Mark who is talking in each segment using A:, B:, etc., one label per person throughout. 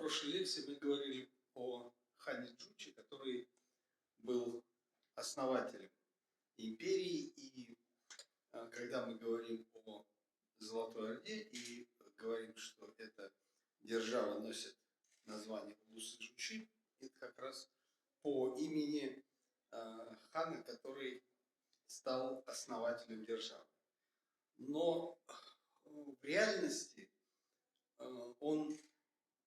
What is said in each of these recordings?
A: прошлой лекции мы говорили о хане Джучи, который был основателем империи. И когда мы говорим о Золотой Орде и говорим, что эта держава носит название Улусы Джучи, это как раз по имени хана, который стал основателем державы. Но в реальности он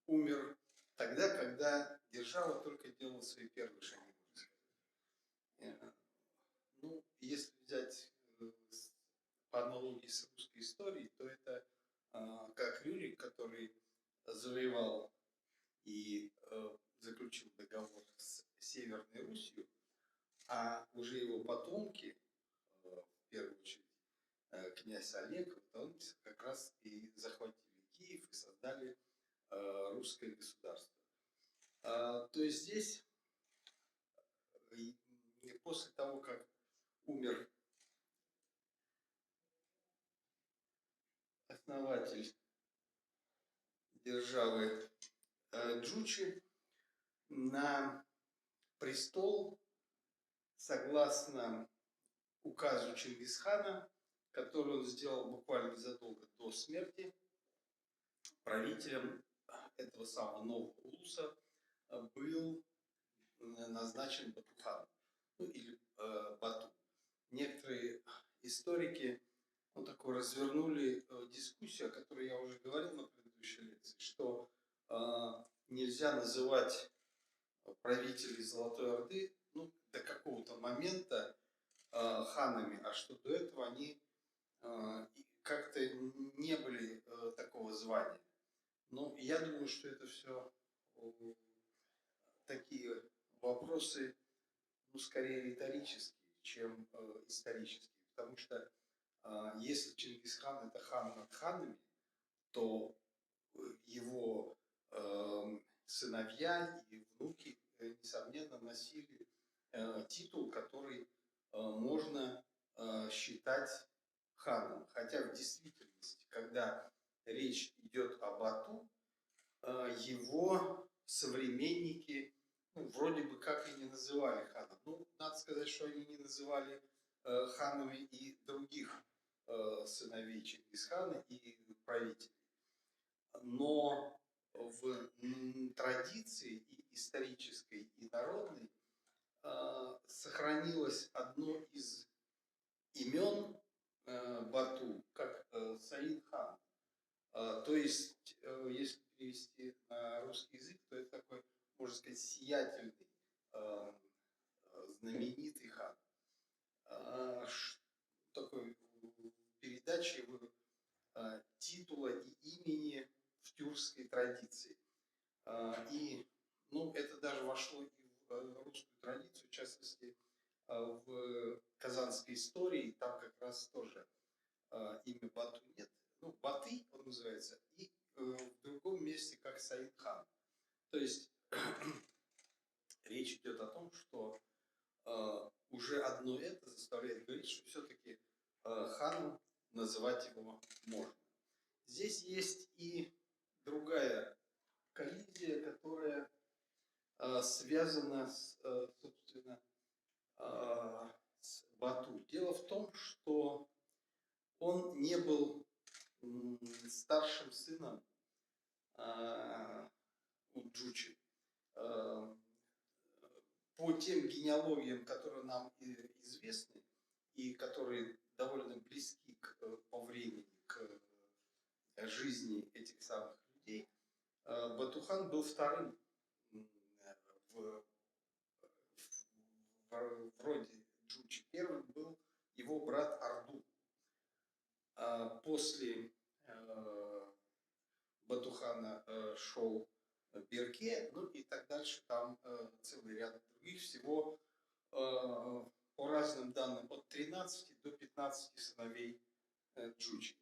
A: умер тогда, когда держава только делала свои первые шаги. Ну, если взять по аналогии с русской историей, то это как Рюрик, который завоевал и заключил договор с Северной Русью, а уже его потомки, в первую очередь князь Олег, он как раз и захватили Киев и создали русское государство. То есть здесь, после того, как умер основатель державы Джучи, на престол, согласно указу Чингисхана, который он сделал буквально незадолго до смерти, правителем этого самого нового улуса был назначен Батухан, ну, или Бату. Некоторые историки развернули дискуссию, о которой я уже говорил на предыдущей лекции, что нельзя называть правителей Золотой Орды до какого-то момента ханами, а что до этого они как-то не были такого звания. Но я думаю, что это все такие вопросы, скорее риторические, чем исторические. Потому что если Чингисхан это хан над ханами, то его сыновья и внуки, несомненно, носили титул, который можно считать ханом. Хотя в действительности, когда речь идет о Бату, его современники вроде бы как и не называли ханом. Надо сказать, что они не называли ханами и других сыновей Чингисхана и правителей. Но в традиции и исторической, и народной сохранилось одно из имен Бату, как Саид-хан. То есть, если перевести на русский язык, то это такой, можно сказать, сиятельный, знаменитый хан. Такой передача титула и имени в тюркской традиции. И это даже вошло и в русскую традицию, в частности, в казанской истории, там как раз тоже имя Бату нет. Баты он называется, и в другом месте как Саид-хан. То есть речь идет о том, что уже одно это заставляет говорить, что все-таки ханом называть его можно. Здесь есть и другая коллизия, которая связана собственно, с Бату. Дело в том, что он не был старшим сыном у Джучи. По тем генеалогиям, которые нам известны и которые довольно близки по времени к жизни этих самых людей, Батухан был вторым в роде Джучи. Первым был его брат Орду. После Батухана шел Берке, и так дальше, там целый ряд других, всего по разным данным от 13 до 15 сыновей Джучи.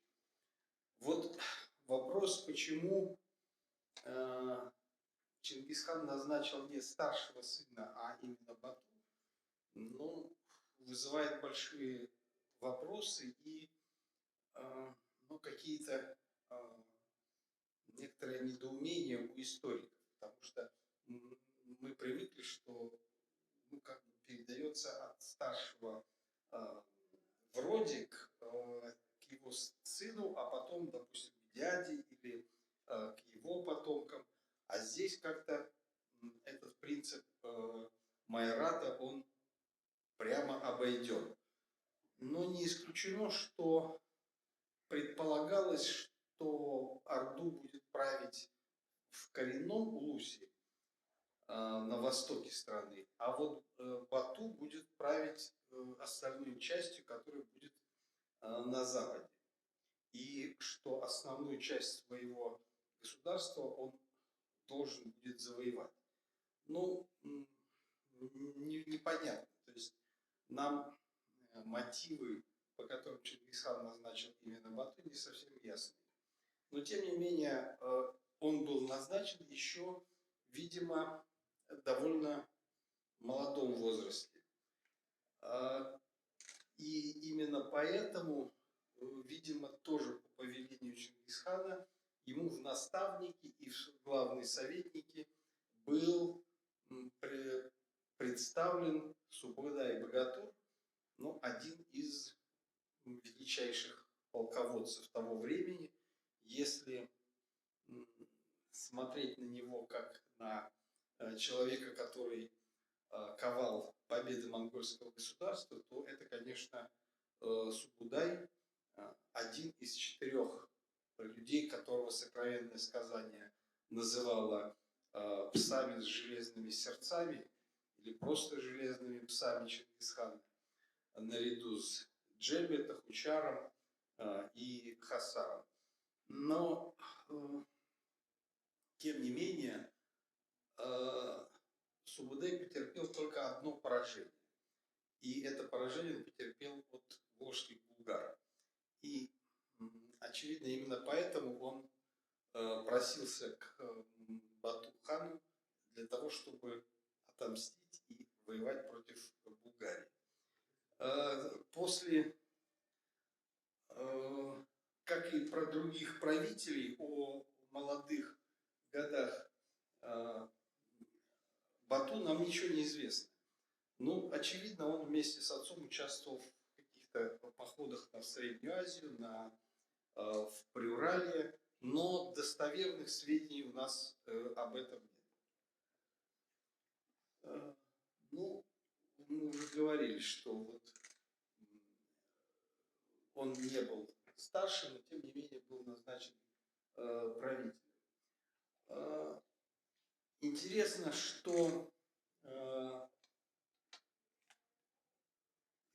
A: Вот вопрос, почему Чингисхан назначил не старшего сына, а именно Бату, вызывает большие вопросы и какие-то некоторые недоумения у историков. здесь как-то этот принцип майората, он прямо обойден. Но не исключено, что предполагалось, что Орду будет править в коренном Улусе на востоке страны, а вот Бату будет править остальной частью, которая будет на западе. И что основную часть своего государства он должен будет завоевать. Ну, непонятно. То есть нам мотивы, по которым Чингисхан назначил именно Бату, не совсем ясны. Но тем не менее, он был назначен еще, видимо, довольно молодом возрасте. И именно поэтому, видимо, тоже по повелению Чингисхана ему в наставники и в главные советники был представлен Субудай-Богатур, ну, один из величайших полководцев того времени. Если смотреть на него как на человека, который ковал победы монгольского государства, то это, конечно, Субудай, один из 4 людей, которого сокровенное сказание называло псами с железными сердцами или просто железными псами Чингисхана, наряду с Джебе, Тахучаром и Хасаром. Но, тем не менее, Субудай потерпел только одно поражение. И это поражение он потерпел от волжских булгар. И, очевидно, именно поэтому он просился к Бату-хану для того, чтобы отомстить и воевать против Булгарии. После, как и про других правителей, о молодых годах Бату нам ничего не известно. Ну, очевидно, он вместе с отцом участвовал в каких-то походах на Среднюю Азию, в Приуралье, но достоверных сведений у нас об этом нет. Ну, мы уже говорили, что вот он не был старше, но тем не менее был назначен правителем. Интересно, что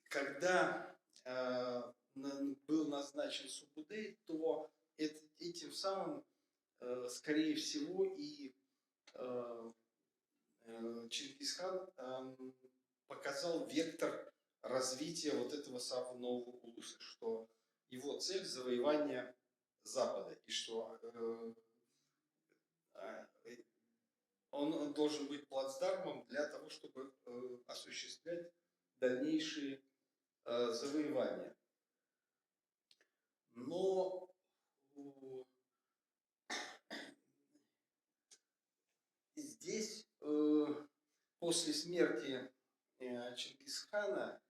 A: когда был назначен Субудай, то этим самым, скорее всего, и Чингисхан показал вектор развития вот этого самого нового улуса, что его цель – завоевание Запада, и что он должен быть плацдармом для того, чтобы осуществлять дальнейшие завоевания. Но здесь после смерти Чингисхана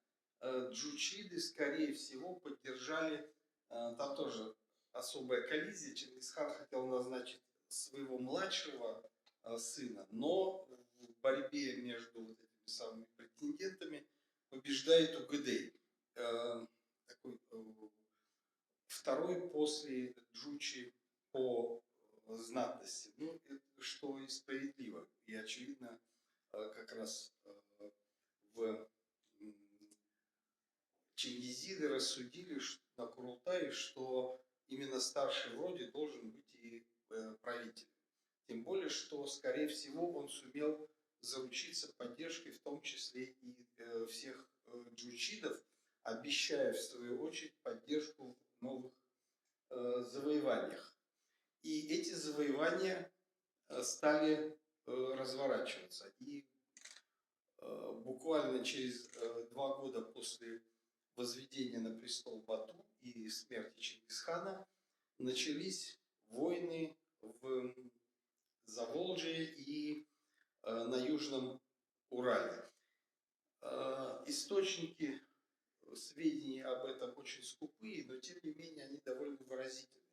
A: джучиды, скорее всего, поддержали, там тоже особая коллизия. Чингисхан хотел назначить своего младшего сына, но в борьбе между вот этими самыми претендентами побеждает Угадей, такой второй после Джучи по знатности. Ну, что и справедливо. И очевидно, как раз в Чингизиды рассудили на Курултае, что именно старший в роде должен быть и правителем. Тем более, что, скорее всего, он сумел заручиться поддержкой, в том числе и всех джучидов, обещая, в свою очередь, поддержку в новых завоеваниях. И эти завоевания стали разворачиваться. И буквально через 2 года после возведения на престол Бату и смерти Чингисхана начались войны в Заволжье и на Южном Урале. Источники сведений об этом очень скупые, но тем не менее они довольно выразительные.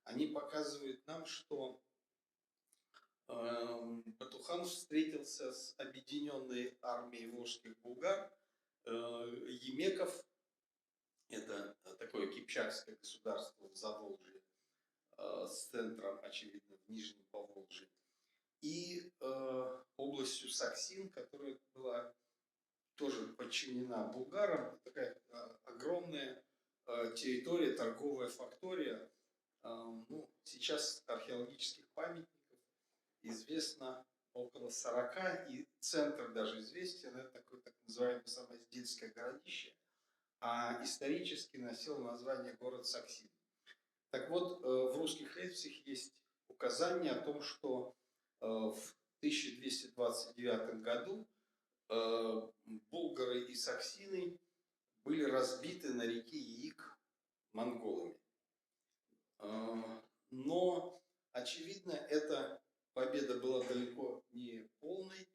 A: Они показывают нам, что Батухан встретился с объединенной армией волжских булгар, емеков, это такое кипчакское государство в Заволжье, с центром, очевидно, в Нижнем Поволжье, и областью Саксин, которая была тоже подчинена булгарам. Такая огромная территория, торговая фактория. Ну, сейчас археологических памятников известно около 40, и центр даже известен. Это такое так называемое Самоздельское городище, а исторически носил название город Саксин. Так вот, в русских летописях есть указание о том, что в 1229 году булгары и саксины были разбиты на реке Яик монголами. Но, очевидно, эта победа была далеко не полной,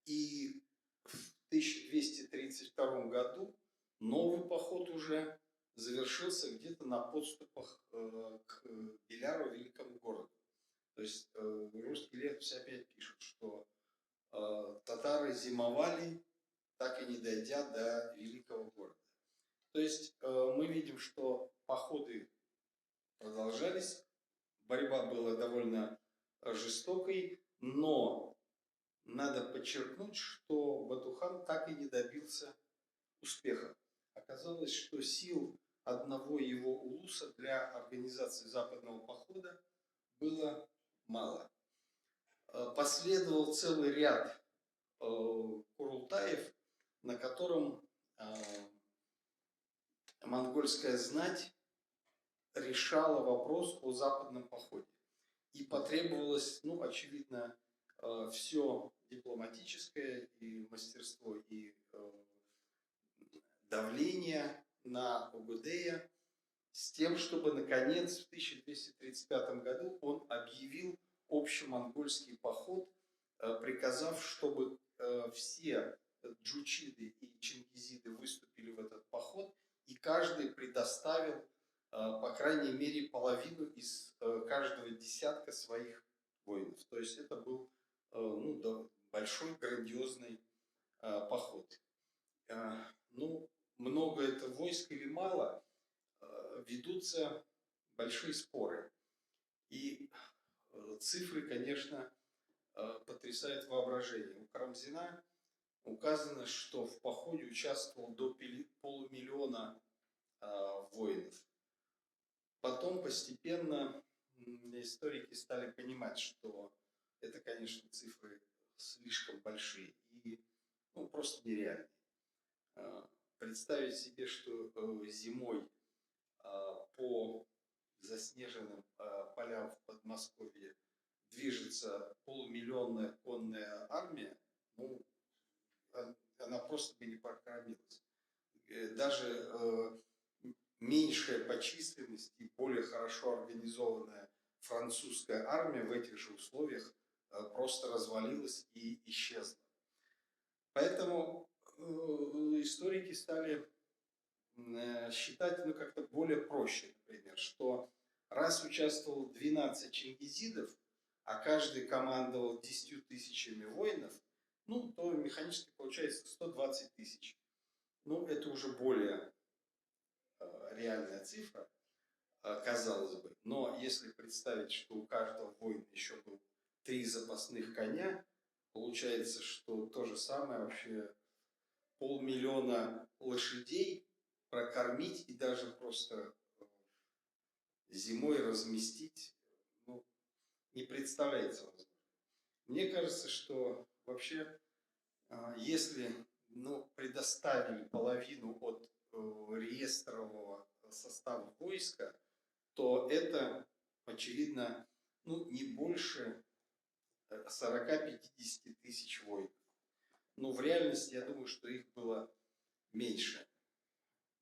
A: и в 1232 году новый поход уже завершился где-то на подступах к Беляру, великому городу. То есть русские летописи опять пишут, что татары зимовали, так и не дойдя до великого города. То есть мы видим, что походы продолжались, борьба была довольно жестокой, но надо подчеркнуть, что Батухан так и не добился успеха. Оказалось, что сил одного его улуса для организации западного похода было мало. Последовал целый ряд курултаев, на котором монгольская знать решала вопрос о западном походе. И потребовалось, ну, очевидно, все дипломатическое и мастерство, и давление на Угодея с тем, чтобы, наконец, в 1235 году он объявил общемонгольский поход, приказав, чтобы все джучиды и чингизиды выступили в этот поход, и каждый предоставил, по крайней мере, половину из каждого десятка своих воинов. То есть это был ну, большой, грандиозный поход. Ну, много это войск или мало, ведутся большие споры. И цифры, конечно, потрясает воображение. У Карамзина указано, что в походе участвовало до полумиллиона воинов. Потом постепенно историки стали понимать, что это, конечно, цифры слишком большие и просто нереальные. Представить себе, что зимой по заснеженным полям в Подмосковье движется полумиллионная конная армия, ну, она просто бы не прокормилась. Даже меньшая по численности и более хорошо организованная французская армия в этих же условиях просто развалилась и исчезла. Поэтому историки стали считать, ну, как-то более проще, например, что раз участвовало 12 чингизидов, а каждый командовал 10 тысячами воинов, ну, то механически получается 120 тысяч. Ну, это уже более реальная цифра, казалось бы. Но если представить, что у каждого воина еще был 3 запасных коня, получается, что то же самое вообще 500 000 лошадей прокормить и даже просто зимой разместить, ну, не представляется возможным. Мне кажется, что вообще, если предоставили половину от реестрового состава войска, то это, очевидно, не больше 40-50 тысяч воинов. Но в реальности, я думаю, что их было меньше.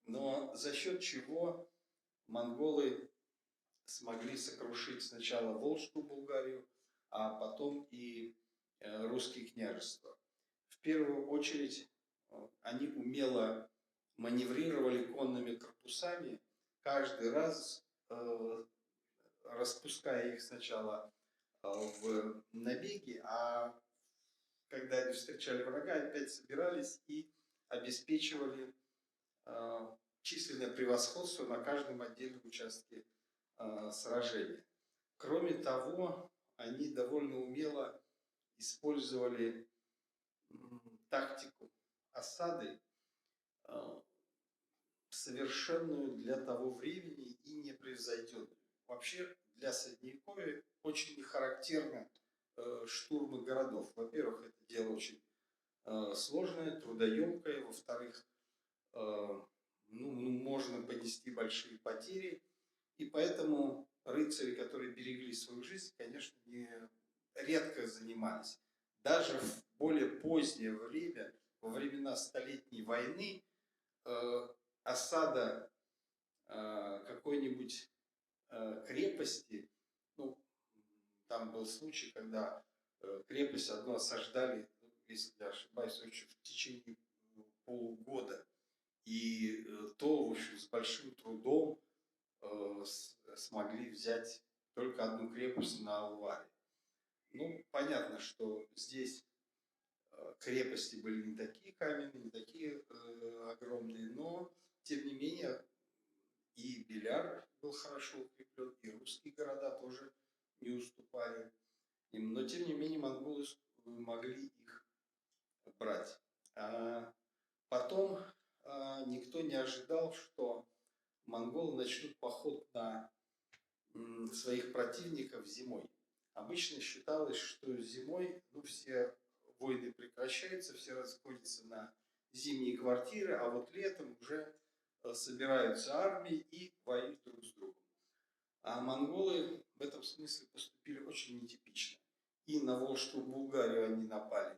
A: Но за счет чего монголы смогли сокрушить сначала Волжскую Булгарию, а потом и русские княжества. В первую очередь они умело маневрировали конными корпусами, каждый раз распуская их сначала в набеги, а когда они встречали врага, опять собирались и обеспечивали численное превосходство на каждом отдельном участке сражения. Кроме того, они довольно умело использовали тактику осады, совершенную для того времени и непревзойденную. Вообще для Средневековья очень не характерно штурмы городов. Во-первых, это дело очень сложное, трудоемкое. Во-вторых, можно понести большие потери. И поэтому рыцари, которые берегли свою жизнь, конечно, редко занимались. Даже в более позднее время, во времена Столетней войны, осада какой-нибудь крепости, ну, там был случай, когда крепость одну осаждали, если я ошибаюсь, в течение полугода. И то, в общем, с большим трудом смогли взять только одну крепость на Алваре. Ну, понятно, что здесь крепости были не такие каменные, не такие огромные, но, тем не менее, и Беляр был хорошо укреплен, и русские города тоже не уступали им. Но, тем не менее, монголы могли их брать. Потом никто не ожидал, что монголы начнут поход на своих противников зимой. Обычно считалось, что зимой все войны прекращаются, все расходятся на зимние квартиры, а вот летом уже собираются армии и воюют друг с другом. А монголы в этом смысле поступили очень нетипично. И на Волжскую Булгарию они напали,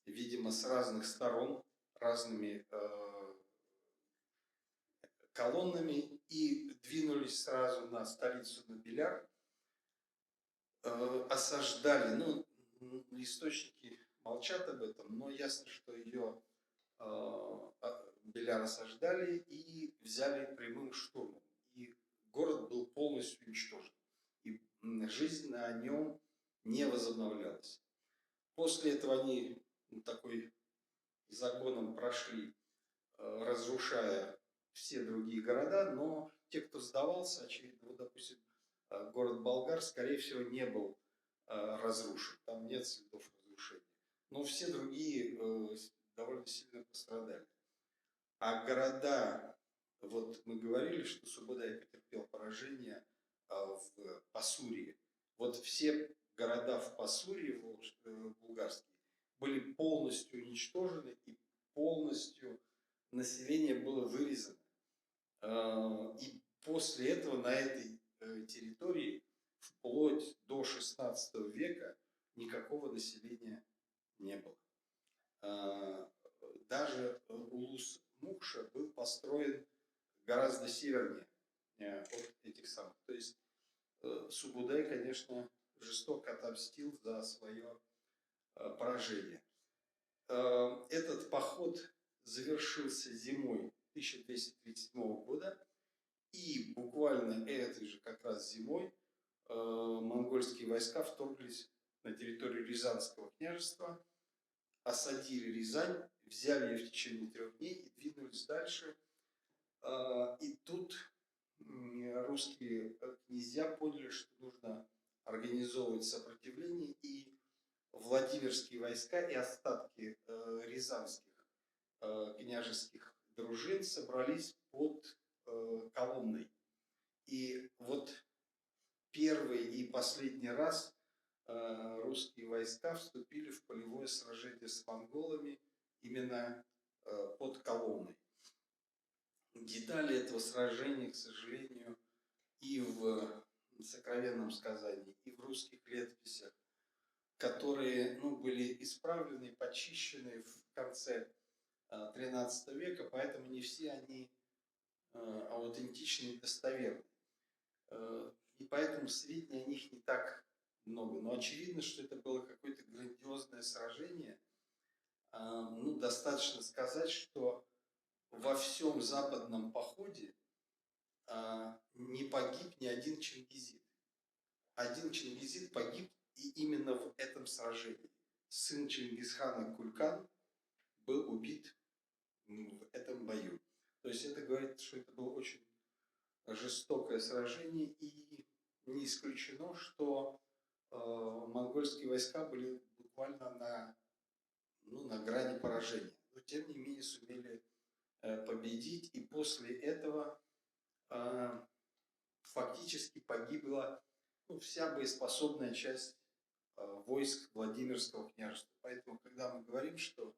A: видимо, с разных сторон, разными колоннами, и двинулись сразу на столицу, на Беляр. Осаждали, источники молчат об этом, но ясно, что ее Беляр осаждали и взяли прямым штурмом. И город был полностью уничтожен. И жизнь на нем не возобновлялась. После этого они такой загоном прошли, разрушая все другие города, но те, кто сдавался, очевидно, допустим, город Болгар, скорее всего, не был разрушен. Там нет следов разрушения. Но все другие довольно сильно пострадали. А города, вот мы говорили, что Субадай потерпел поражение в Пасурии. Вот все города в Пасурии, булгарские, были полностью уничтожены, и полностью население было вырезано. И после этого на этой территории вплоть до XVI века никакого населения не было. Даже Улус-Мукша был построен гораздо севернее от этих самых. То есть Субудай, конечно, жестоко отомстил за свое поражение. Этот поход завершился зимой 1237 года, и буквально этой же как раз зимой монгольские войска вторглись на территорию Рязанского княжества, осадили Рязань, взяли ее в течение 3 дней и двинулись дальше. И тут русские князья поняли, что нужно организовывать сопротивление, и Владимирские войска и остатки рязанских княжеских дружин собрались под Коломной. И вот первый и последний раз русские войска вступили в полевое сражение с монголами именно под Коломной. Детали этого сражения, к сожалению, и в сокровенном сказании, и в русских летописях, которые были исправлены и почищены в конце XIII века, поэтому не все они аутентичны и достоверны. И поэтому сведений о них не так много. Но очевидно, что это было какое-то грандиозное сражение. Достаточно сказать, что во всем западном походе не погиб ни один чингизид. Один чингизид погиб и именно в этом сражении. сын Чингисхана Кулькан был убит в этом бою. То есть это говорит, что это было очень жестокое сражение, и не исключено, что монгольские войска были буквально на грани поражения. Но тем не менее сумели победить, и после этого фактически погибла вся боеспособная часть войск Владимирского княжества. Поэтому, когда мы говорим, что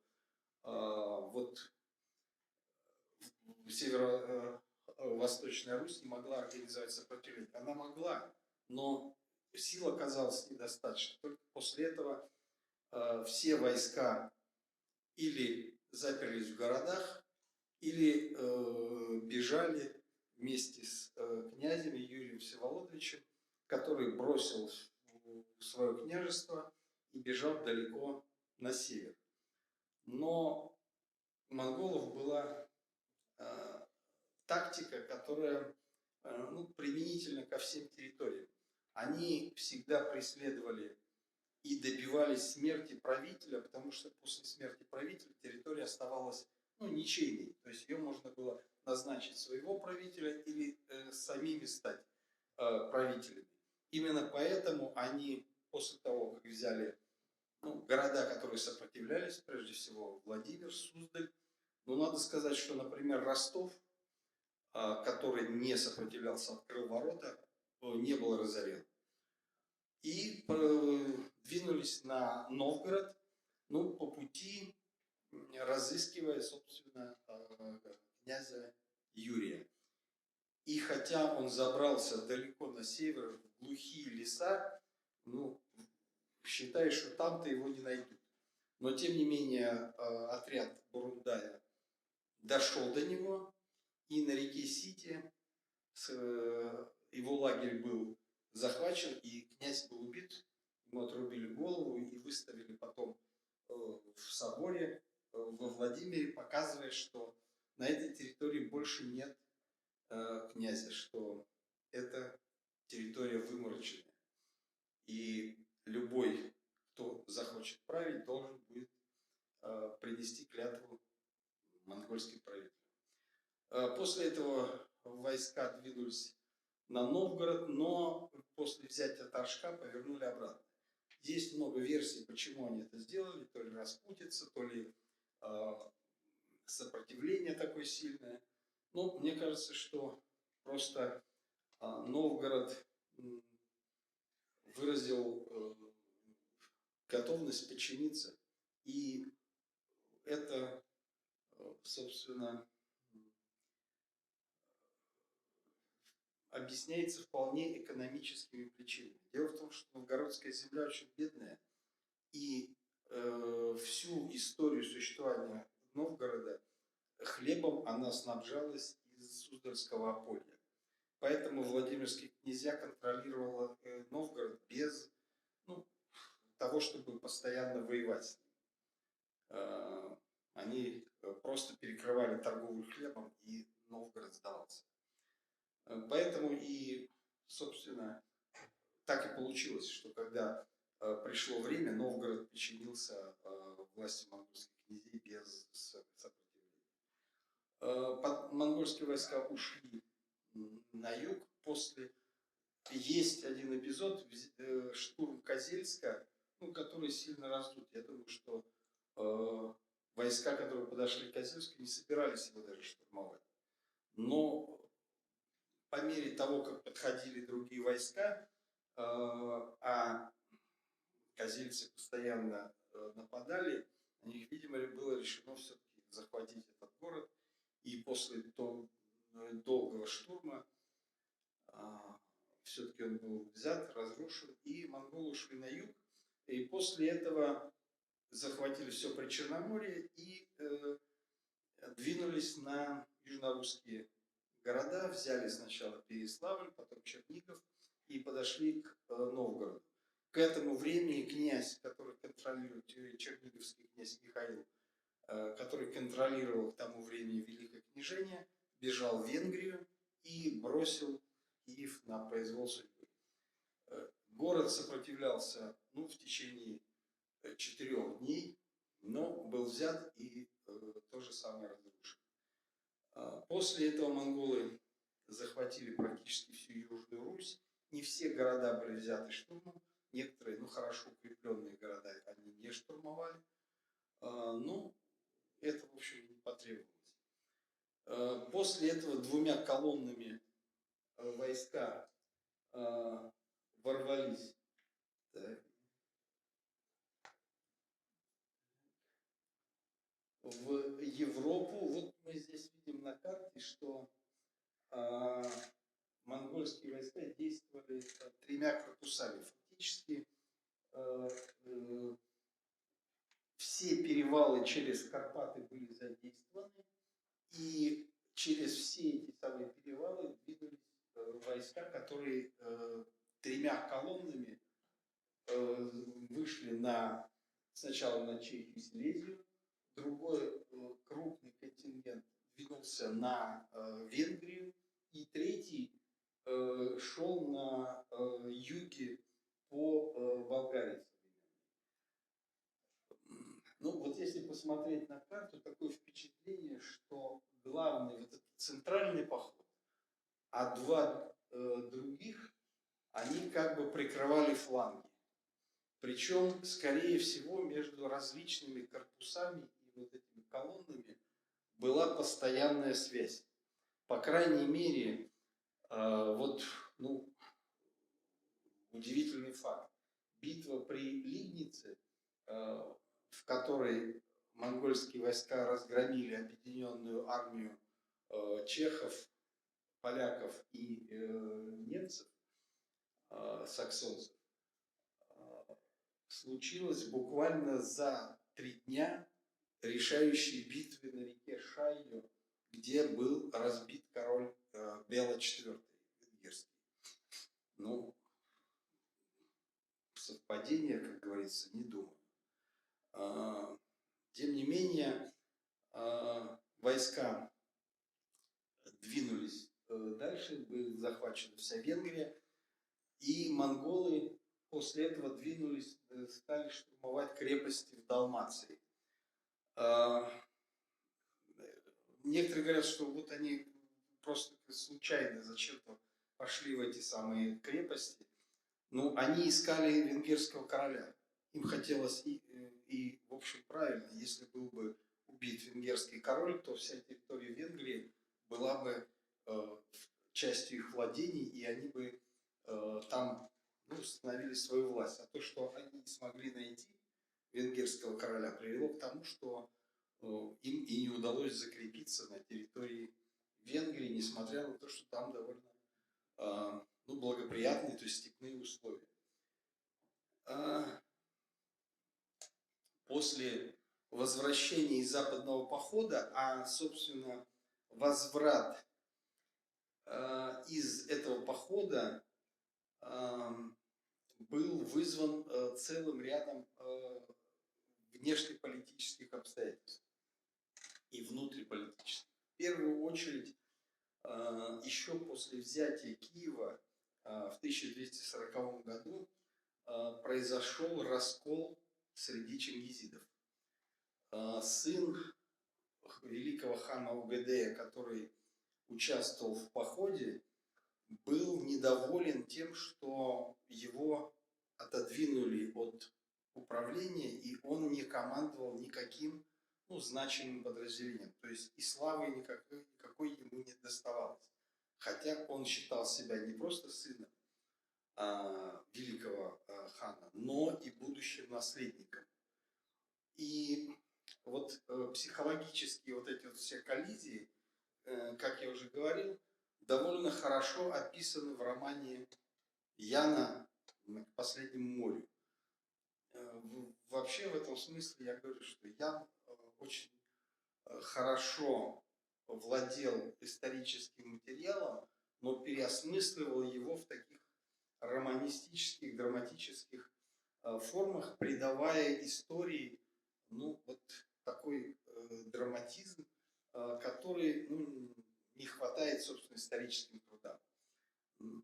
A: вот Северо-Восточная Русь не могла организовать сопротивление, она могла, но сил оказалось недостаточно. Только после этого все войска или заперлись в городах, или бежали вместе с князем Юрием Всеволодовичем, который бросил свое княжество и бежал далеко на север. Но у монголов была тактика, которая применительна ко всем территориям. Они всегда преследовали и добивались смерти правителя, потому что после смерти правителя территория оставалась ничейной. То есть ее можно было назначить своего правителя или самими стать правителями. Именно поэтому они после того, как взяли города, которые сопротивлялись, прежде всего Владимир, Суздаль, надо сказать, что, например, Ростов, который не сопротивлялся, открыл ворота, не был разорен. И двинулись на Новгород, по пути разыскивая, собственно, князя Юрия. И хотя он забрался далеко на север, в глухие леса, считая, что там-то его не найдут. Но, тем не менее, отряд Бурундая дошел до него, и на реке Сите его лагерь был захвачен, и князь был убит. Ему отрубили голову и выставили потом в соборе во Владимире, показывая, что на этой территории больше нет князя, что это территория вымороченная. И любой, кто захочет править, должен будет принести клятву монгольским правителям. После этого войска двинулись на Новгород, но после взятия Торжка повернули обратно. Есть много версий, почему они это сделали, то ли распутица, то ли сопротивление такое сильное. Но мне кажется, что просто Новгород выразил готовность подчиниться, и это, собственно, объясняется вполне экономическими причинами. Дело в том, что новгородская земля очень бедная, и всю историю существования Новгорода хлебом она снабжалась из Суздальского ополья. Поэтому Владимирские князья контролировали Новгород без того, чтобы постоянно воевать с ним. Они просто перекрывали торговлю хлебом, и Новгород сдавался. Поэтому и, собственно, так и получилось, что когда пришло время, Новгород подчинился власти монгольских князей без сопротивления. Монгольские войска ушли на юг. Есть один эпизод, штурм Козельска, который сильно раздут. Я думаю, что войска, которые подошли к Козельску, не собирались его даже штурмовать. Но по мере того, как подходили другие войска, а козельцы постоянно нападали, на них, видимо, было решено все-таки захватить этот город. И после долгого штурма все-таки он был взят, разрушен, и монголы ушли на юг. И после этого захватили все Причерноморье и двинулись на южнорусские города, взяли сначала Переславль, потом Чернигов и подошли к Новгороду. К этому времени князь, который контролирует, черниговский князь Михаил, который контролировал к тому времени Великое княжение, бежал в Венгрию и бросил Киев на произвол судьбы. Город сопротивлялся в течение 4 дней, но был взят и то же самое разрушен. После этого монголы захватили практически всю Южную Русь. Не все города были взяты штурмом. Некоторые, хорошо укрепленные города они не штурмовали. Но это, в общем, не потребовалось. После этого 2 колоннами войска ворвались в Европу. Вот мы здесь видим на карте, что монгольские войска действовали 3 корпусами. Фактически все перевалы через Карпаты были задействованы, и через все эти самые перевалы двигались войска, которые 3 колоннами вышли сначала на Чехию и Силезию, другой крупный контингент двинулся на Венгрию, и третий шел на юге по Болгарии. Ну вот если посмотреть на карту, такое впечатление, что главный вот этот центральный поход, а 2 других, они как бы прикрывали фланги. Причем, скорее всего, между различными корпусами и вот этими колоннами была постоянная связь. По крайней мере, удивительный факт. Битва при Лигнице, в которой монгольские войска разгромили объединенную армию чехов, поляков и немцев, саксонцев, случилась буквально за 3 дня решающей битвы на реке Шайо, где был разбит король Бела IV венгерский. Ну, совпадение, как говорится, не думаю. Тем не менее, войска двинулись дальше, была захвачена вся Венгрия, и монголы после этого стали штурмовать крепости в Далмации. Некоторые говорят, что вот они просто случайно зачем-то пошли в эти самые крепости. Но они искали венгерского короля. Им хотелось, и в общем, правильно, если был бы убит венгерский король, то вся территория Венгрии была бы частью их владений, и они бы там установили свою власть. А то, что они не смогли найти венгерского короля, привело к тому, что им и не удалось закрепиться на территории Венгрии, несмотря на то, что там довольно благоприятные, то есть степные условия. После возвращения из западного похода, собственно, возврат из этого похода был вызван целым рядом внешнеполитических обстоятельств и внутриполитических. В первую очередь, еще после взятия Киева в 1240 году произошел раскол среди чингизидов. Сын великого хана Угадея, который участвовал в походе, был недоволен тем, что его отодвинули от управления, и он не командовал никаким значимым подразделением. То есть и славы никакой ему не доставалось. Хотя он считал себя не просто сыном великого хана, но и будущим наследником. И вот психологические вот эти все коллизии, как я уже говорил, довольно хорошо описаны в романе Яна «К последнему морю». Вообще в этом смысле я говорю, что Ян очень хорошо владел историческим материалом, но переосмысливал его в таких романистических, драматических формах, придавая истории такой драматизм, который не хватает, собственно, историческим трудам.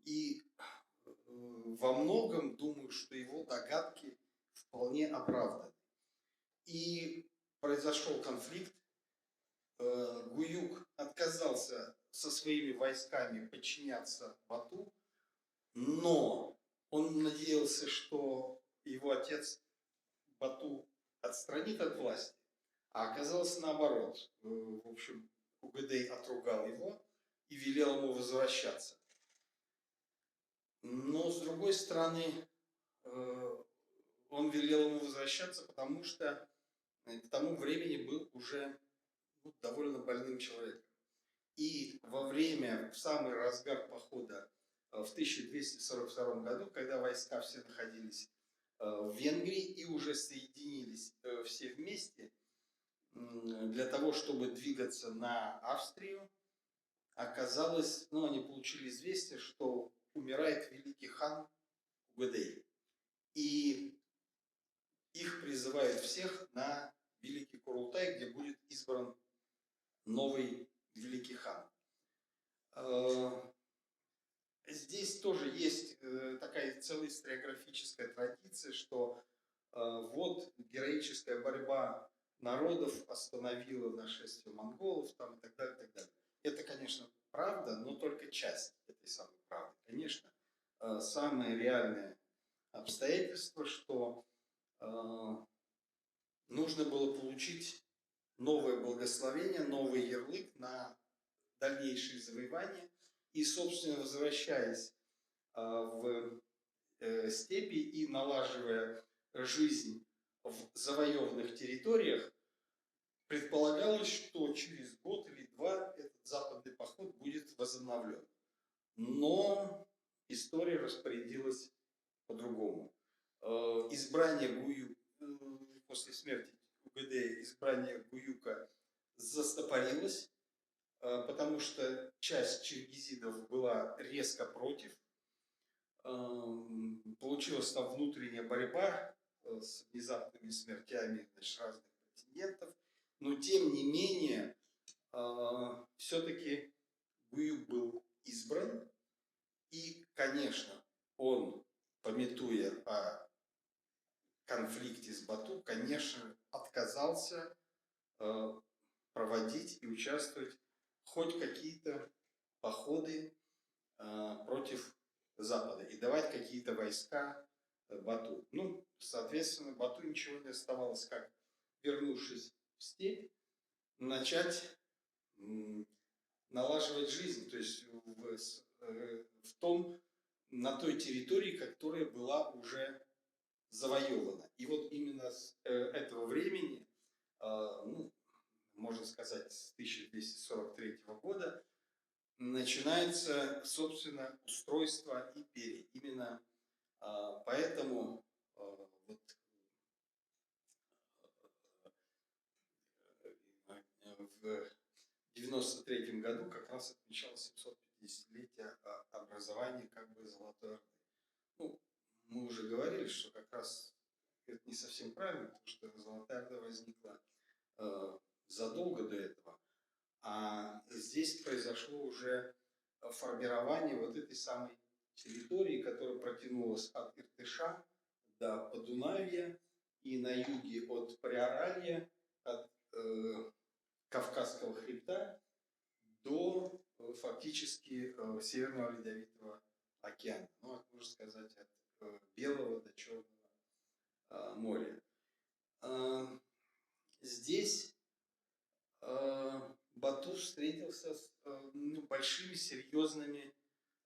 A: И во многом думаю, что его догадки в вполне оправдан. И произошел конфликт. Гуюк отказался со своими войсками подчиняться Бату, но он надеялся, что его отец Бату отстранит от власти, а оказалось наоборот. В общем, Угадей отругал его и велел ему возвращаться. Но, с другой стороны, он велел ему возвращаться, потому что к тому времени был уже довольно больным человеком. И в самый разгар похода в 1242 году, когда войска все находились в Венгрии и уже соединились все вместе для того, чтобы двигаться на Австрию, оказалось, они получили известие, что умирает великий хан Угадей. И их призывают всех на Великий Курултай, где будет избран новый великий хан. Здесь тоже есть такая целая историографическая традиция, что вот героическая борьба народов остановила нашествие монголов там, и так далее, и так далее. Это, конечно, правда, но только часть этой самой правды. Конечно, самое реальное обстоятельство, что нужно было получить новое благословение, новый ярлык на дальнейшие завоевания. И, собственно, возвращаясь в степи и налаживая жизнь в завоеванных территориях, предполагалось, что через год или два этот западный поход будет возобновлен. Но история распорядилась по-другому. Избрание после смерти Угадея, избрание Гуюка застопорилось, потому что часть чингизидов была резко против. Получилась там внутренняя борьба с внезапными смертями разных претендентов. Но тем не менее, все-таки Гуюк был избран. И, конечно, он, памятуя о конфликте с Бату, конечно, отказался проводить и участвовать хоть какие-то походы против Запада и давать какие-то войска Бату. Соответственно, Бату ничего не оставалось, как, вернувшись в степь, начать налаживать жизнь, то есть на той территории, которая была уже завоевана. И вот именно с этого времени, можно сказать, с 1243 года, начинается, собственно, устройство империи. Именно поэтому в 93 году как раз отмечалось 750-летие образования Золотой Орды. Мы уже говорили, что как раз это не совсем правильно, потому что Золотая Орда возникла задолго до этого. А здесь произошло уже формирование вот этой самой территории, которая протянулась от Иртыша до Подунавья и на юге от Приоралья, от Кавказского хребта до фактически Северного Ледовитого океана. Можно сказать, от Белого до Черного моря. Здесь Бату встретился с большими серьезными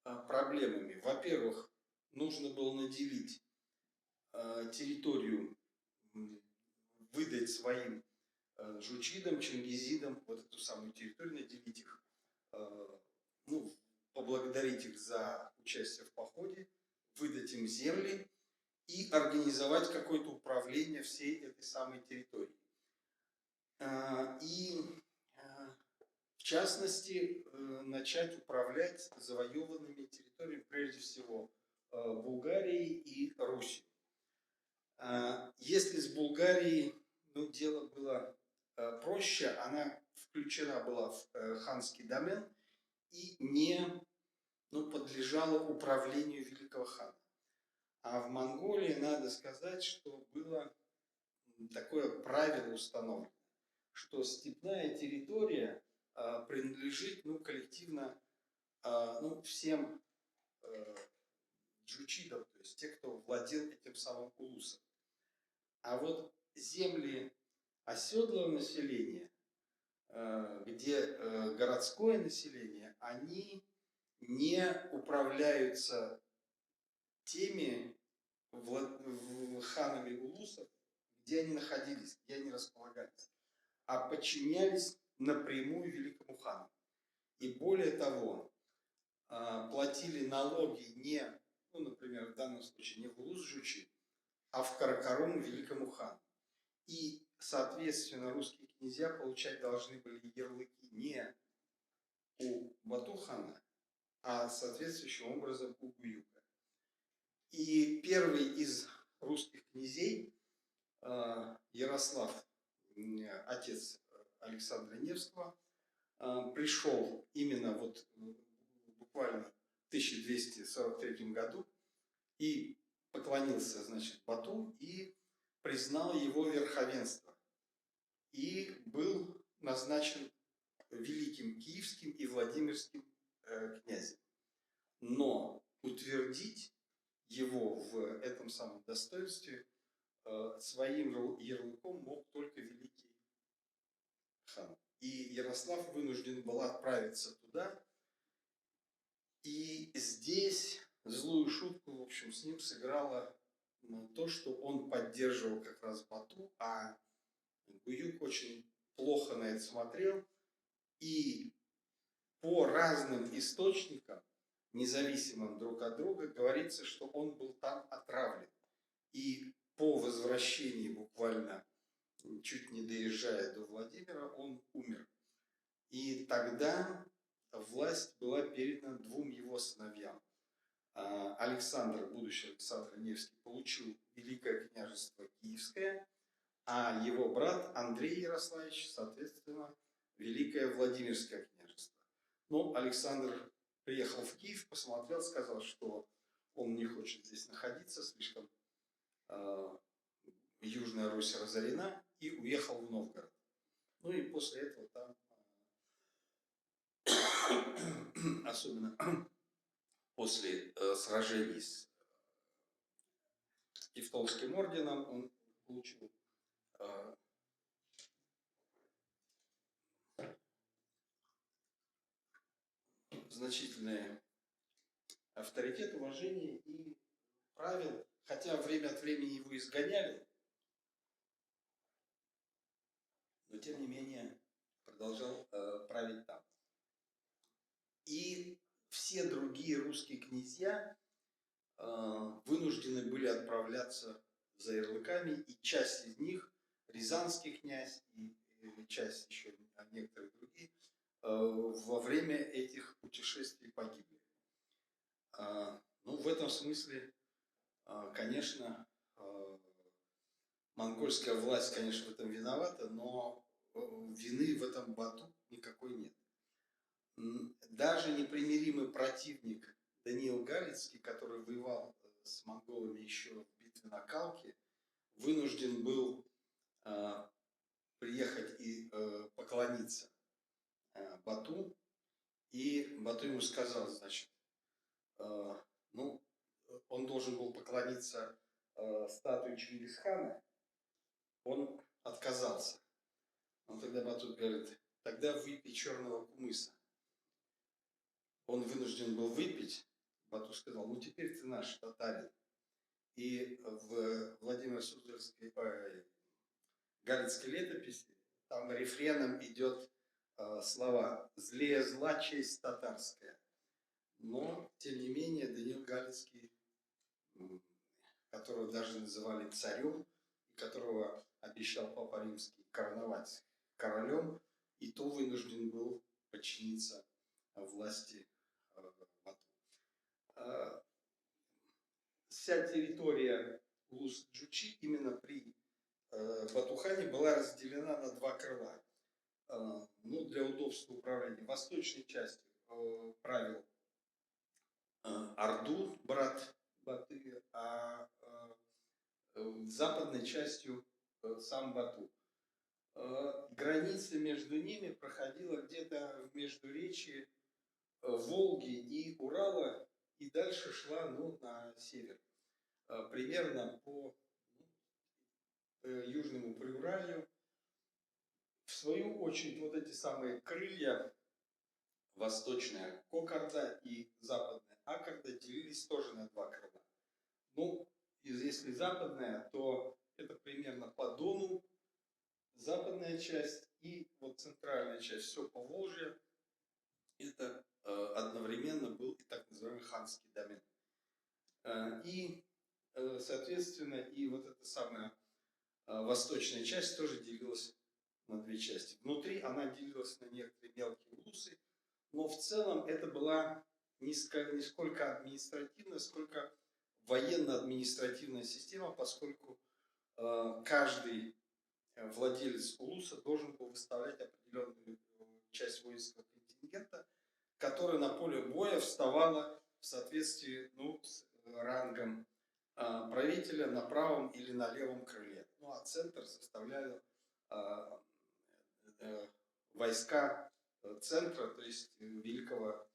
A: проблемами. Во-первых, нужно было наделить территорию, выдать своим жучидам, чингизидам, вот эту самую территорию, наделить их, поблагодарить их за участие в походе, выдать им земли и организовать какое-то управление всей этой самой территорией. И, в частности, начать управлять завоеванными территориями, прежде всего, Булгарией и Русью. Если с Булгарией дело было проще, она включена была в ханский домен и не подлежала управлению великого хана. А в Монголии надо сказать, что было такое правило установлено, что степная территория принадлежит коллективно всем джучидам, то есть те, кто владел этим самым улусом. А вот земли оседлого населения, где городское население, они не управляются теми ханами улусов, где они находились, где они располагались, а подчинялись напрямую великому хану. И более того, платили налоги не, например, в данном случае не в Улус-Джучи, а в Каракарум великому хану. И, соответственно, русские князья получать должны были ярлыки не у Бату-хана, а соответствующим образом у Гуюка. И первый из русских князей, Ярослав, отец Александра Невского, пришел именно буквально в 1243 году и поклонился, Бату и признал его верховенство. И был назначен великим киевским и владимирским князем. Но утвердить его в этом самом достоинстве своим ярлыком мог только великий хан. И Ярослав вынужден был отправиться туда. И здесь злую шутку, в общем, с ним сыграло то, что он поддерживал как раз Бату, а Гуюк очень плохо на это смотрел. И по разным источникам, независимым друг от друга, говорится, что он был там отравлен. И по возвращении, буквально чуть не доезжая до Владимира, он умер. И тогда власть была передана двум его сыновьям. Александр, будущий Александр Невский, получил Великое княжество Киевское, а его брат Андрей Ярославич, соответственно, Великое Владимирское княжество. Но Александр приехал в Киев, посмотрел, сказал, что он не хочет здесь находиться, слишком Южная Русь разорена, и уехал в Новгород. И после этого там, особенно после сражений с Тевтонским орденом, он получил значительный авторитет, уважение и правил, хотя время от времени его изгоняли, но тем не менее продолжал править там. И все другие русские князья вынуждены были отправляться за ярлыками, и часть из них, Рязанский князь и часть еще некоторые другие, во время этих путешествий погибли. В этом смысле, конечно, монгольская власть, конечно, в этом виновата, но вины в этом Бату никакой нет. Даже непримиримый противник Даниил Галицкий, который воевал с монголами еще в битве на Калке, вынужден был приехать и поклониться Бату. И Бату ему сказал, он должен был поклониться статуе Чингисхана, он отказался. Тогда Бату говорит, тогда выпей черного кумыса. Он вынужден был выпить. Бату сказал, теперь ты наш татарин. И в Владимир-Суздальской Галицкой летописи там рефреном идет слова «злее зла, честь татарская». Но, тем не менее, Даниил Галицкий, которого даже называли царем, и которого обещал Папа Римский короновать королем, и то вынужден был подчиниться власти Бату. Вся территория Улус-Джучи именно при Батухане была разделена на два крыла. Для удобства управления. Восточной частью правил Орду, брат Баты, западной частью сам Бату. Граница между ними проходила где-то в междуречии Волги и Урала, и дальше шла на север, примерно по Южному Приуралью. В свою очередь, вот эти самые крылья, восточная Кокорда и западная Аккорда, делились тоже на два крыла. Ну, если западная, то это примерно по Дону, западная часть, и вот центральная часть, все Поволжье, это одновременно был и так называемый ханский домен. И, соответственно, и вот эта самая восточная часть тоже делилась на две части. Внутри она делилась на некоторые мелкие улусы, но в целом это была не сколько административная, сколько военно-административная система, поскольку каждый владелец улуса должен был выставлять определенную часть воинского контингента, которая на поле боя вставала в соответствии с рангом правителя на правом или на левом крыле. Ну а центр составляли войска центра, то есть великого,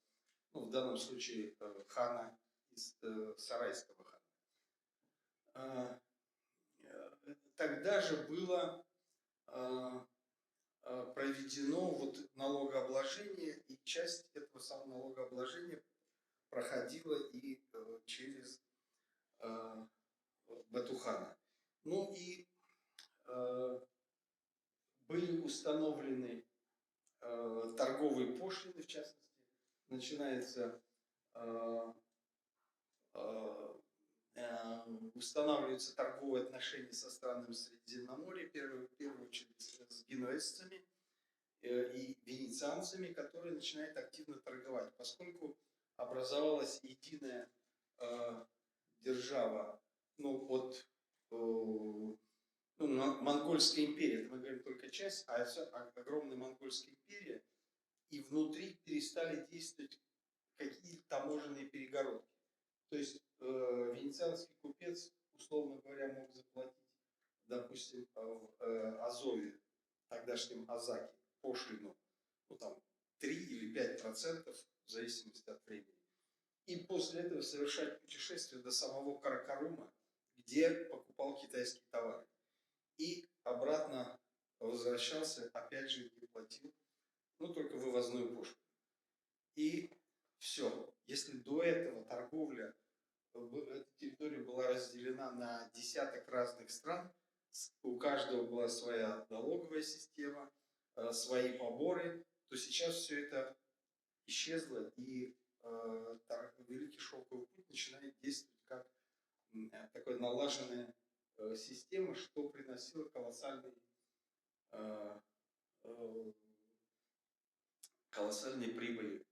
A: в данном случае хана из Сарайского хана. Тогда же было проведено налогообложение, и часть этого самого налогообложения проходила и через Батухана. Ну и были установлены торговые пошлины, в частности, начинается устанавливаются торговые отношения со странами Средиземноморья, в первую очередь с генуэзцами и венецианцами, которые начинают активно торговать, поскольку образовалась единая держава, Монгольская империя, это мы говорим только часть, а огромная Монгольская империя, и внутри перестали действовать какие-то таможенные перегородки. То есть венецианский купец, условно говоря, мог заплатить, допустим, в Азове, тогдашнем Азаке, пошлину, 3 или 5%, в зависимости от времени. И после этого совершать путешествие до самого Каракарума, где покупал китайские товары. И обратно возвращался, опять же, не платил, только вывозную пошлину. И все. Если до этого торговля, эта территория была разделена на десяток разных стран, у каждого была своя налоговая система, свои поборы, то сейчас все это исчезло, и Великий Шелковый путь начинает действовать как такая налаженная система, что приносило колоссальные прибыли.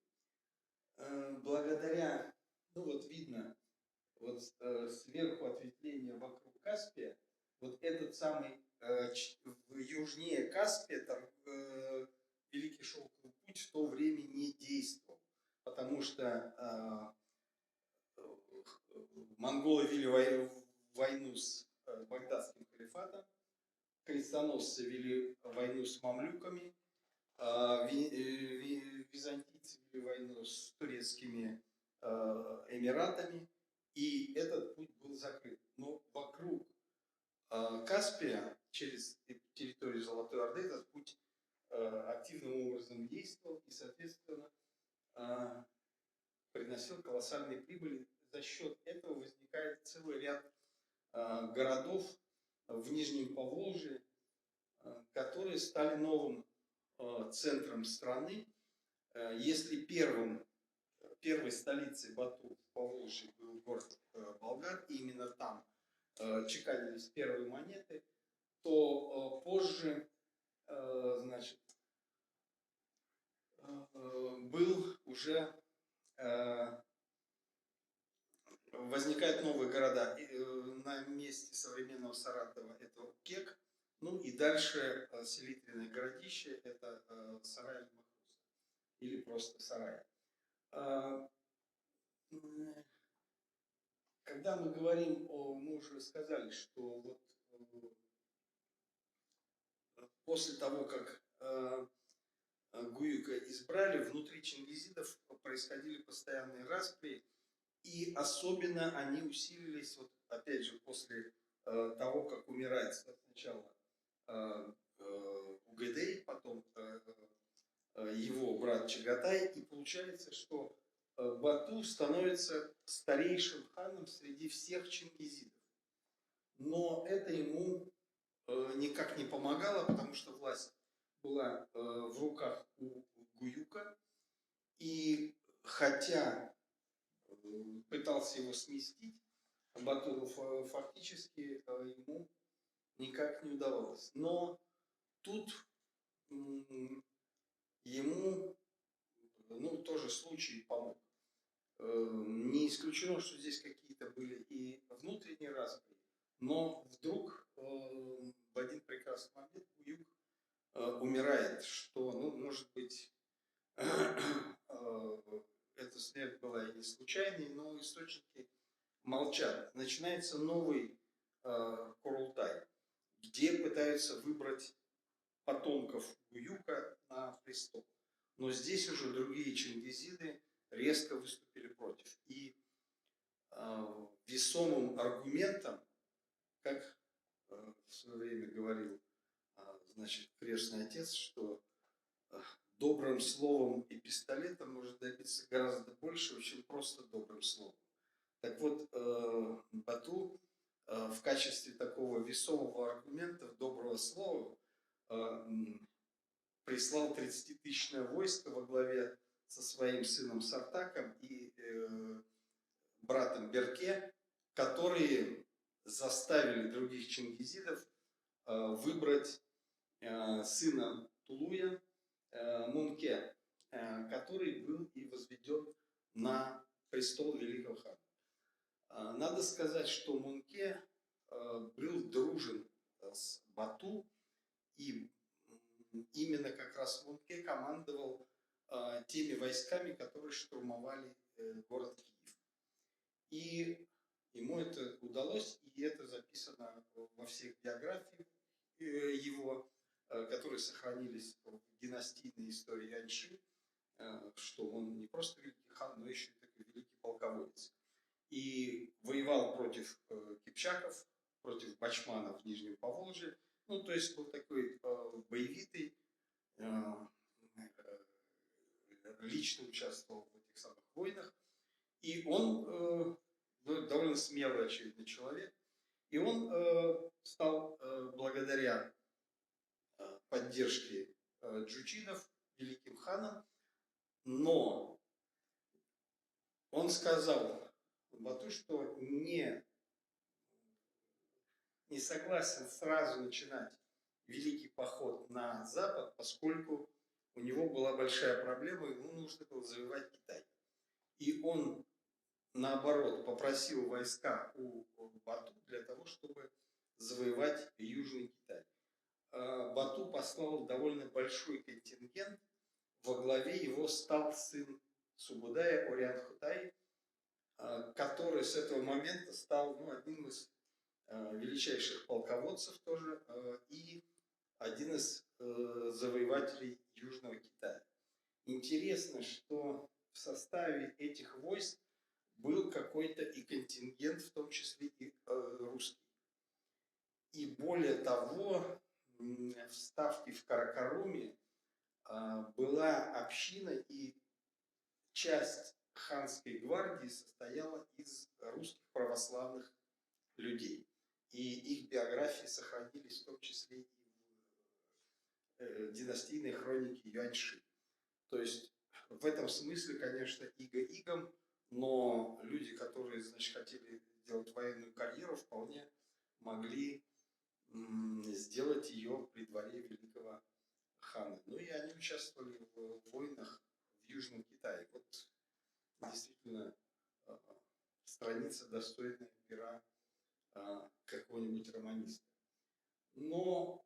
A: Благодаря, видно, сверху ответвление вокруг Каспия, этот самый южнее Каспия, Великий Шелковый путь в то время не действовал, потому что монголы вели войну с Багдадским халифатом, крестоносцы вели войну с мамлюками, византийцы вели войну с турецкими эмиратами, и этот путь был закрыт. Но вокруг Каспия, через территорию Золотой Орды, этот путь активным образом действовал и, соответственно, приносил колоссальные прибыли. За счет этого возникает целый ряд городов в Нижнем Поволжье, которые стали новым центром страны. Если первой столицей Бату в Поволжье был город Болгар, и именно там чеканились первые монеты, то позже, был уже возникают новые города. На месте современного Саратова это Кек, и дальше селитренное городище это Сарай-Махруза, или просто Сарай. Когда мы говорим мы уже сказали, что вот после того, как Гуюка избрали, внутри чингизидов происходили постоянные распри, и особенно они усилились, вот опять же, после того, как умирает сначала Угадей, потом его брат Чагатай, и получается, что Бату становится старейшим ханом среди всех чингизидов. Но это ему никак не помогало, потому что власть была в руках у Гуюка, и хотя пытался его сместить, Бату фактически ему никак не удавалось. Но тут ему тоже случай помог. Не исключено, что здесь какие-то были и внутренние распри, но вдруг в один прекрасный момент Гуюк умирает, что, может быть, эта смерть была и не случайной, но источники молчат. Начинается новый Курултай, где пытаются выбрать потомков Гуюка на престол. Но здесь уже другие чингизиды резко выступили против. И весомым аргументом, как в свое время говорил крестный отец, что добрым словом и пистолетом можно добиться гораздо большего, чем просто добрым словом. Так вот, Бату в качестве такого весомого аргумента, доброго слова, прислал 30-тысячное войско во главе со своим сыном Сартаком и братом Берке, которые заставили других чингизидов выбрать сына Тулуя, Мунке, который был и возведен на престол великого хана. Надо сказать, что Мунке был дружен с Бату, и именно как раз Мунке командовал теми войсками, которые штурмовали город Киев. И ему это удалось, и это записано во всех биографиях его, которые сохранились в династийной истории Яньши, что он не просто великий хан, но еще и такой великий полководец. И воевал против кипчаков, против бачманов в Нижнем Поволжье. То есть был такой боевитый, лично участвовал в этих самых войнах. И он довольно смелый, очевидно, человек. И он стал, благодаря поддержке джучидов, великим ханом. Но он сказал Бату, что не согласен сразу начинать великий поход на запад, поскольку у него была большая проблема, ему нужно было завоевать Китай. И он, наоборот, попросил войска у Бату для того, чтобы завоевать Южный Китай. Бату послал довольно большой контингент, во главе его стал сын Субудая Ориан-Хутай, который с этого момента стал одним из величайших полководцев тоже и один из завоевателей Южного Китая. Интересно, что в составе этих войск был какой-то и контингент, в том числе и русский. И более того, в ставке в Каракаруме была община, и часть ханской гвардии состояла из русских православных людей. И их биографии сохранились в том числе и в династийной хронике Юаньши. То есть в этом смысле, конечно, иго игом, но люди, которые, хотели делать военную карьеру, вполне могли сделать ее при дворе великого хана. И они участвовали в войнах в Южном Китае. Вот действительно страница, достойная пера какого-нибудь романиста. Но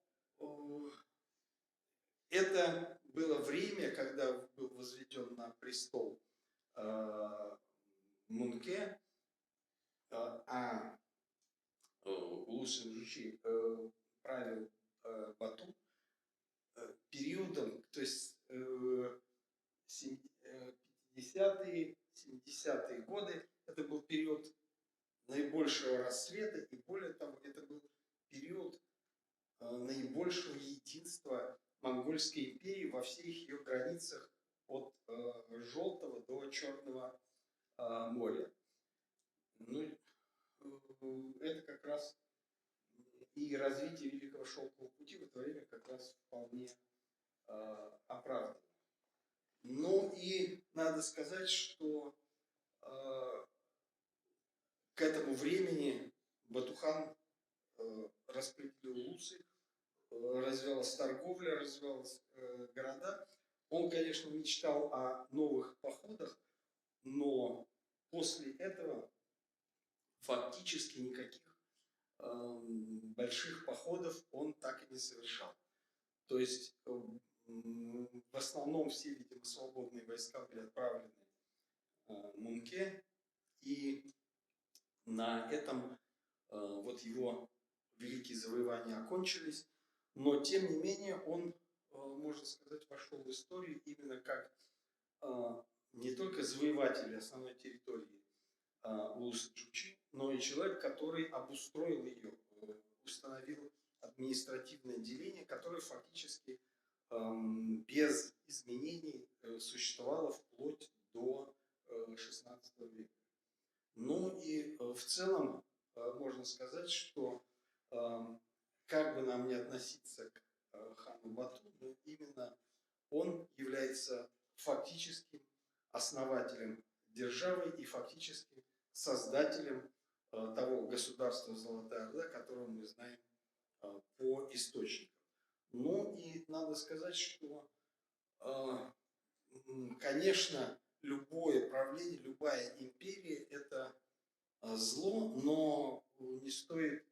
A: это было время, когда был возведен на престол Мунке, а Улус Джучи правил Бату периодом, то есть 50-е, 70-е годы, это был период наибольшего расцвета, и более того, это был период наибольшего единства Монгольской империи во всех ее границах от Желтого до Черного моря. Ну, это как раз и развитие Великого Шелкового пути в это время как раз вполне оправдано. Ну и надо сказать, что к этому времени Батухан распределил улусы, развивалась торговля, развивались города. Он, конечно, мечтал о новых походах, но после этого фактически никаких больших походов он так и не совершал. То есть в основном все, видимо, свободные войска были отправлены в Мунке, и на этом вот его великие завоевания окончились. Но, тем не менее, он, можно сказать, вошел в историю именно как не только завоеватель основной территории Улуса Джучи, но и человек, который обустроил ее, установил административное деление, которое фактически без изменений существовало вплоть до XVI века. Ну и в целом можно сказать, что как бы нам ни относиться к хану Бату, но именно он является фактическим основателем державы и фактически создателем того государства Золотая Орда, которого мы знаем по источникам. Ну и надо сказать, что, конечно, любое правление, любая империя – это зло, но не стоит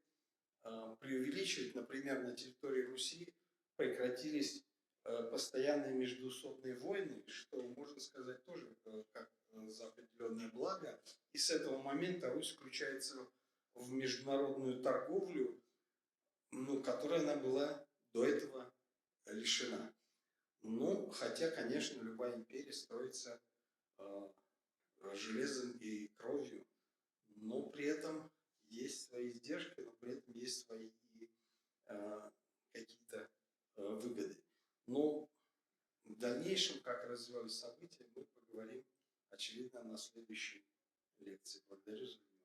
A: преувеличивать. Например, на территории Руси прекратились постоянные междоусобные войны, что, можно сказать, тоже как за определенное благо. И с этого момента Русь включается в международную торговлю, которой она была до этого лишена. Ну, хотя, конечно, любая империя строится железом и кровью, но при этом есть свои издержки, но при этом есть свои какие-то выгоды. Но в дальнейшем, как развивались события, мы поговорим, очевидно, на следующей лекции. Благодарю за внимание.